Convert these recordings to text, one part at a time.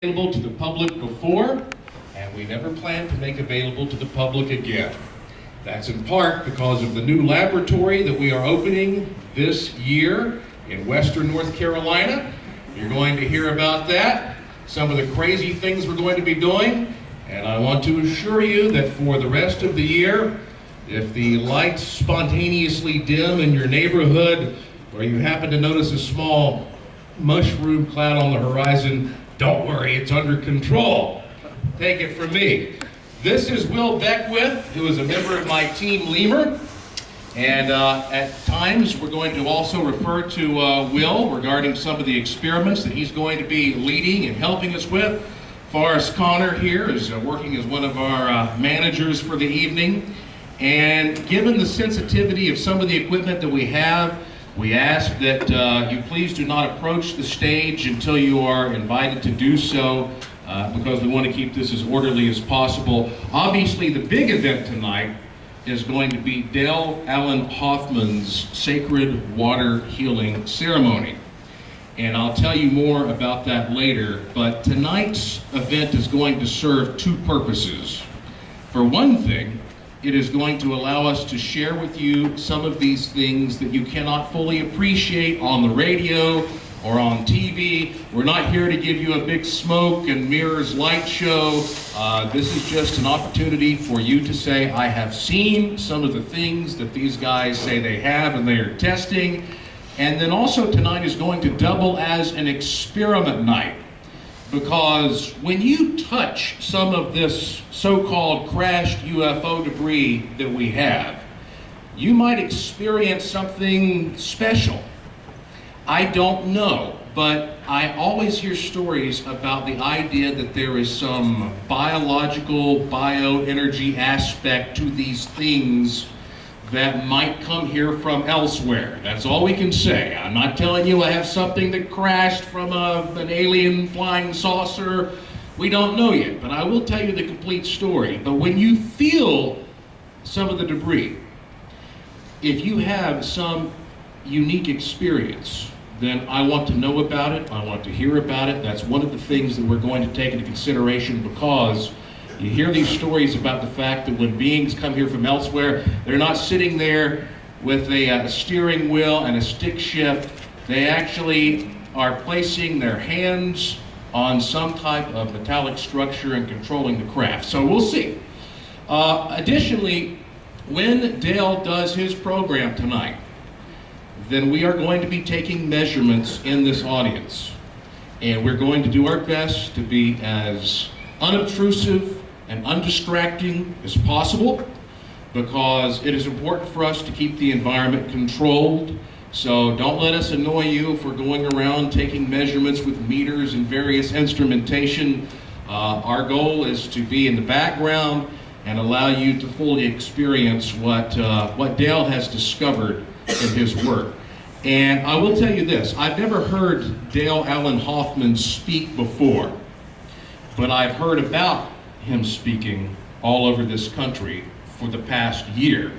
Available to the public before, and we never plan to make available to the public again. That's in part because of the new laboratory that we are opening this year in Western North Carolina. You're going to hear about that, some of the crazy things we're going to be doing, and I want to assure you that for the rest of the year, if the lights spontaneously dim in your neighborhood, or you happen to notice a small mushroom cloud on the horizon, don't worry, it's under control. Take it from me. This is Will Beckwith, who is a member of my team, Lemur. And at times, we're going to also refer to Will regarding some of the experiments that he's going to be leading and helping us with. Forrest Connor here is working as one of our managers for the evening. And given the sensitivity of some of the equipment that we have, we ask that you please do not approach the stage until you are invited to do so, because we want to keep this as orderly as possible. Obviously, the big event tonight is going to be Dale Allen Hoffman's Sacred Water Healing Ceremony. And I'll tell you more about that later, but tonight's event is going to serve two purposes. For one thing, it is going to allow us to share with you some of these things that you cannot fully appreciate on the radio or on TV. We're not here to give you a big smoke and mirrors light show. This is just an opportunity for you to say, I have seen some of the things that these guys say they have and they are testing. And then also tonight is going to double as an experiment night. Because when you touch some of this so-called crashed UFO debris that we have, you might experience something special. I don't know, but I always hear stories about the idea that there is some biological, bioenergy aspect to these things that might come here from elsewhere. That's all we can say. I'm not telling you I have something that crashed from an alien flying saucer. We don't know yet, but I will tell you the complete story. But when you feel some of the debris, if you have some unique experience, then I want to know about it, I want to hear about it. That's one of the things that we're going to take into consideration, because you hear these stories about the fact that when beings come here from elsewhere, they're not sitting there with a steering wheel and a stick shift. They actually are placing their hands on some type of metallic structure and controlling the craft. So we'll see. Additionally, when Dale does his program tonight, then we are going to be taking measurements in this audience. And we're going to do our best to be as unobtrusive and undistracting as possible, because it is important for us to keep the environment controlled. So don't let us annoy you if we're going around taking measurements with meters and various instrumentation. Our goal is to be in the background and allow you to fully experience what Dale has discovered in his work. And I will tell you this, I've never heard Dale Allen Hoffman speak before, but I've heard about him speaking all over this country for the past year.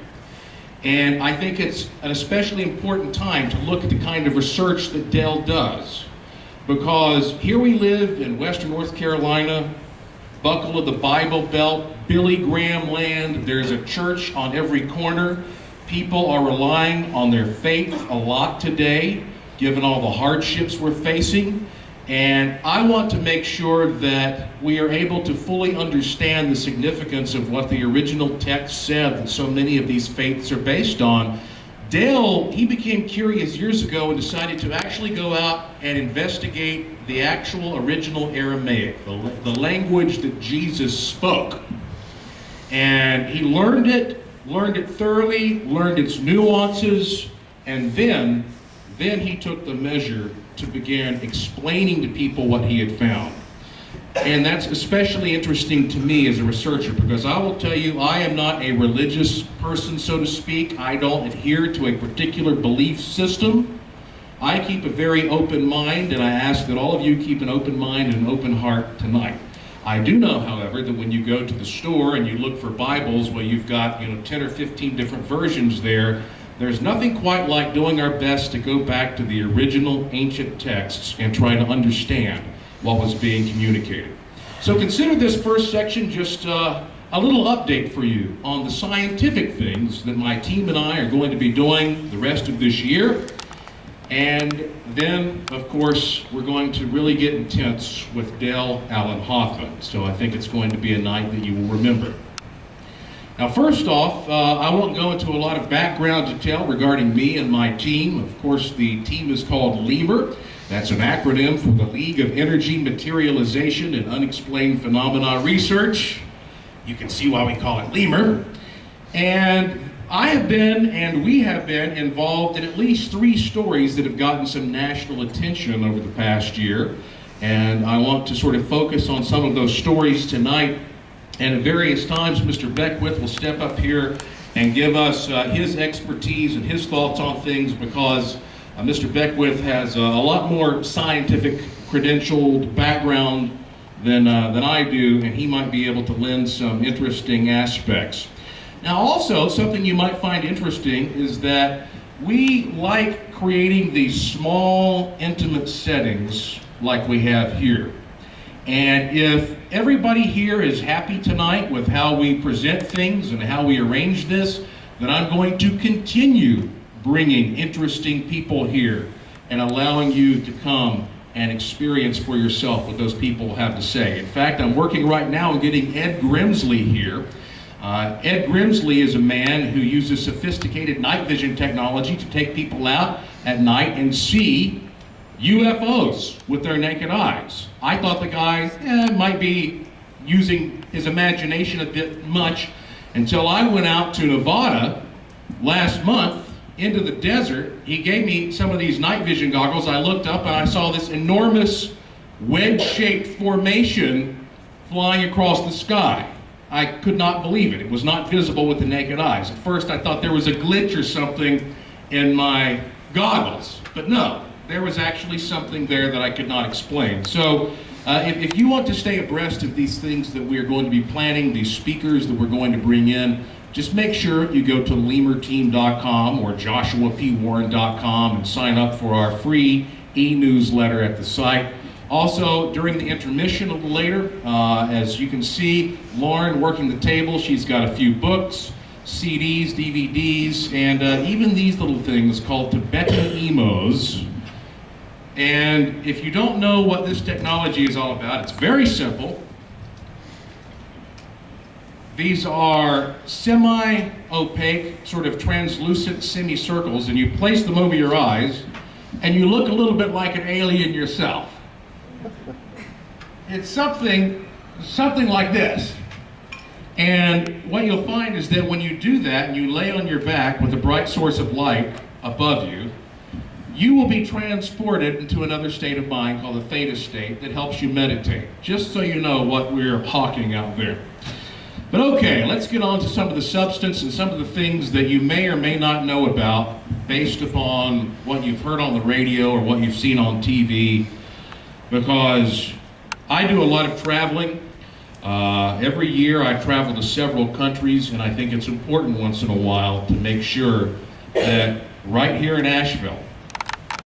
And I think it's an especially important time to look at the kind of research that Dale does, because here we live in Western North Carolina, buckle of the Bible Belt, Billy Graham land. There's a church on every corner. People are relying on their faith a lot today, given all the hardships we're facing. And I want to make sure that we are able to fully understand the significance of what the original text said that so many of these faiths are based on. Dale, he became curious years ago and decided to actually go out and investigate the actual original Aramaic, the language that Jesus spoke. And he learned it thoroughly, learned its nuances, and then he took the measure to begin explaining to people what he had found. And that's especially interesting to me as a researcher, because I will tell you, I am not a religious person, so to speak. I don't adhere to a particular belief system. I keep a very open mind, and I ask that all of you keep an open mind and an open heart tonight. I do know, however, that when you go to the store and you look for Bibles, well, you've got 10 or 15 different versions there. There's nothing quite like doing our best to go back to the original ancient texts and try to understand what was being communicated. So consider this first section just a little update for you on the scientific things that my team and I are going to be doing the rest of this year. And then, of course, we're going to really get intense with Dale Allen Hoffman. So I think it's going to be a night that you will remember. Now, first off, I won't go into a lot of background detail regarding me and my team. Of course, the team is called LEMUR. That's an acronym for the League of Energy Materialization and Unexplained Phenomena Research. You can see why we call it LEMUR. And I have been, and we have been, involved in at least 3 stories that have gotten some national attention over the past year. And I want to sort of focus on some of those stories tonight. And at various times, Mr. Beckwith will step up here and give us his expertise and his thoughts on things, because Mr. Beckwith has a lot more scientific credentialed background than I do, and he might be able to lend some interesting aspects. Now also, something you might find interesting is that we like creating these small, intimate settings like we have here. And if everybody here is happy tonight with how we present things and how we arrange this, then I'm going to continue bringing interesting people here and allowing you to come and experience for yourself what those people have to say. In fact, I'm working right now on getting Ed Grimsley here. Ed Grimsley is a man who uses sophisticated night vision technology to take people out at night and see UFOs with their naked eyes. I thought the guy might be using his imagination a bit much until I went out to Nevada last month into the desert. He gave me some of these night vision goggles. I looked up and I saw this enormous wedge-shaped formation flying across the sky. I could not believe it. It was not visible with the naked eyes. At first I thought there was a glitch or something in my goggles, but no. There was actually something there that I could not explain. So if you want to stay abreast of these things that we are going to be planning, these speakers that we're going to bring in, just make sure you go to lemurteam.com or joshuapwarren.com and sign up for our free e-newsletter at the site. Also, during the intermission a little later, as you can see, Lauren working the table, she's got a few books, CDs, DVDs, and even these little things called Tibetan emos. And if you don't know what this technology is all about, it's very simple. These are semi-opaque, sort of translucent semicircles, and you place them over your eyes, and you look a little bit like an alien yourself. It's something like this. And what you'll find is that when you do that, and you lay on your back with a bright source of light above you, you will be transported into another state of mind called the theta state that helps you meditate, just so you know what we're hawking out there. But okay, let's get on to some of the substance and some of the things that you may or may not know about based upon what you've heard on the radio or what you've seen on TV, because I do a lot of traveling. Every year I travel to several countries, and I think it's important once in a while to make sure that right here in Asheville,